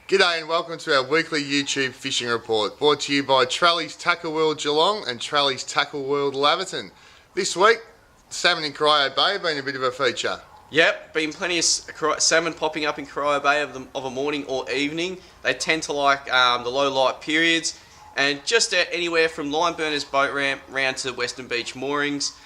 G'day and welcome to our weekly YouTube fishing report, brought to you by Trally's Tackle World Geelong and Trally's Tackle World Laverton. This week, salmon in Corio Bay have been a bit of a feature. Yep, been plenty of salmon popping up in Corio Bay of a morning or evening. They tend to like the low light periods, and just at anywhere from Line Burners boat ramp round to Western Beach moorings.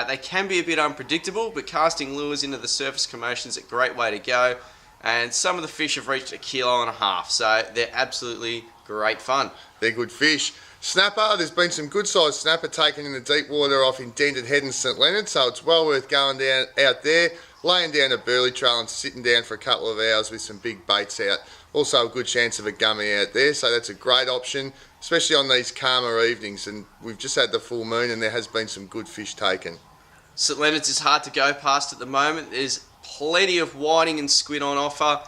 They can be a bit unpredictable, but casting lures into the surface commotion is a great way to go. And some of the fish have reached 1.5 kilos, so they're absolutely great fun. They're good fish. Snapper, there's been some good sized snapper taken in the deep water off Indented Head in St Leonard, so it's well worth going down out there, laying down a burley trail and sitting down for a couple of hours with some big baits out. Also a good chance of a gummy out there, so that's a great option, especially on these calmer evenings. And we've just had the full moon and there has been some good fish taken. St Leonard's is hard to go past at the moment. There's plenty of whiting and squid on offer.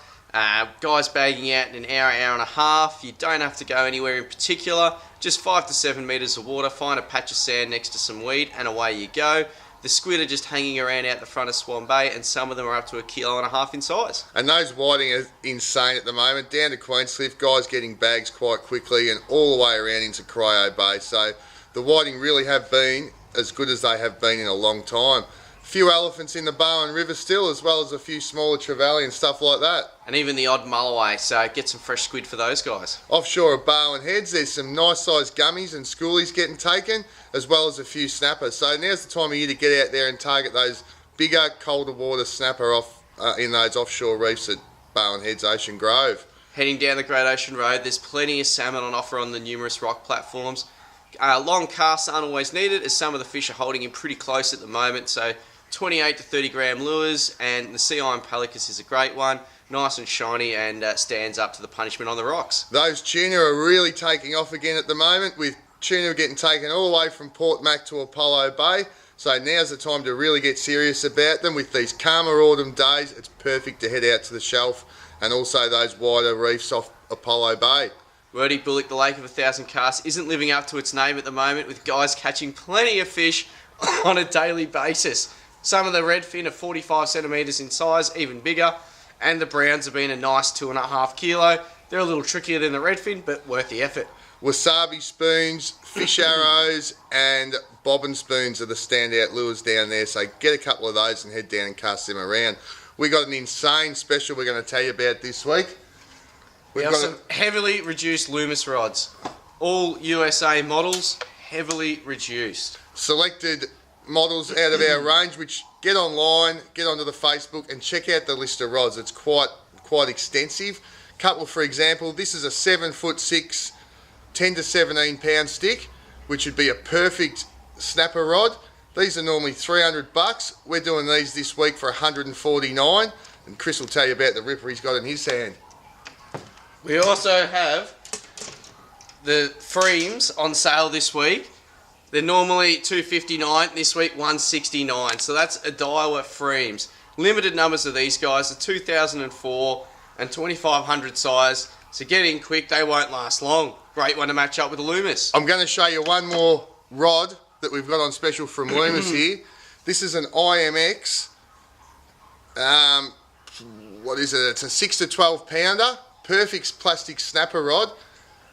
Guys bagging out in an hour and a half. You don't have to go anywhere in particular. Just 5 to 7 metres of water, find a patch of sand next to some weed, and away you go. The squid are just hanging around out the front of Swan Bay, and some of them are up to 1.5 kilos in size. And those whiting are insane at the moment. Down to Queenscliff, guys getting bags quite quickly and all the way around into Corio Bay. So the whiting really have been as good as they have been in a long time. A few elephants in the Bowen River still, as well as a few smaller trevally and stuff like that. And even the odd mulloway, so get some fresh squid for those guys. Offshore of Bowen Heads, there's some nice sized gummies and schoolies getting taken, as well as a few snappers. So now's the time of year to get out there and target those bigger, colder water snapper off in those offshore reefs at Bowen Heads, Ocean Grove. Heading down the Great Ocean Road, there's plenty of salmon on offer on the numerous rock platforms. Long casts aren't always needed, as some of the fish are holding in pretty close at the moment, so 28 to 30 gram lures, and the sea iron palicus is a great one, nice and shiny, and stands up to the punishment on the rocks. Those tuna are really taking off again at the moment, with tuna getting taken all the way from Port Mac to Apollo Bay, so now's the time to really get serious about them. With these calmer autumn days, it's perfect to head out to the shelf, and also those wider reefs off Apollo Bay. Wordy Bullock, the Lake of 1,000 Casts, isn't living up to its name at the moment, with guys catching plenty of fish on a daily basis. Some of the redfin are 45 centimetres in size, even bigger, and the browns have been a nice 2.5 kilo. They're a little trickier than the redfin, but worth the effort. Wasabi spoons, fish arrows, and bobbin spoons are the standout lures down there, so get a couple of those and head down and cast them around. We got an insane special we're going to tell you about this week. We have some heavily reduced Loomis rods. All USA models, heavily reduced. Selected models out of our range, which get online, get onto the Facebook and check out the list of rods. It's quite extensive. Couple, for example, this is a 7'6", 10 to 17 pound stick, which would be a perfect snapper rod. These are normally $300. We're doing these this week for $149, and Chris will tell you about the ripper he's got in his hand. We also have the Freems on sale this week. They're normally $259, this week $169, so that's a Daiwa Freems. Limited numbers of these guys, the 2004 and 2500 size, so get in quick, they won't last long. Great one to match up with the Loomis. I'm going to show you one more rod that we've got on special from Loomis here. This is an IMX, what is it, it's a 6 to 12 pounder, perfect plastic snapper rod.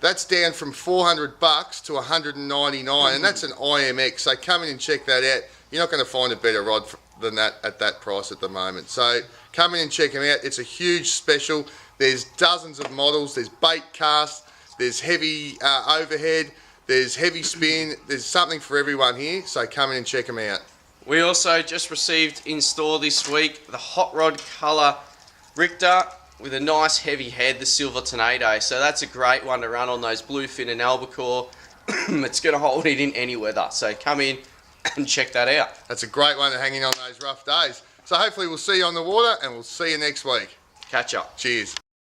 That's down from $400 to $199, and that's an IMX. So come in and check that out. You're not going to find a better rod than that at that price at the moment. So come in and check them out. It's a huge special. There's dozens of models. There's bait cast. There's heavy overhead. There's heavy spin. There's something for everyone here. So come in and check them out. We also just received in store this week the Hot Rod Colour Richter, with a nice heavy head, the Silver Tornado. So that's a great one to run on those bluefin and albacore. It's going to hold it in any weather. So come in and check that out. That's a great one to hang in on those rough days. So hopefully we'll see you on the water, and we'll see you next week. Catch up. Cheers.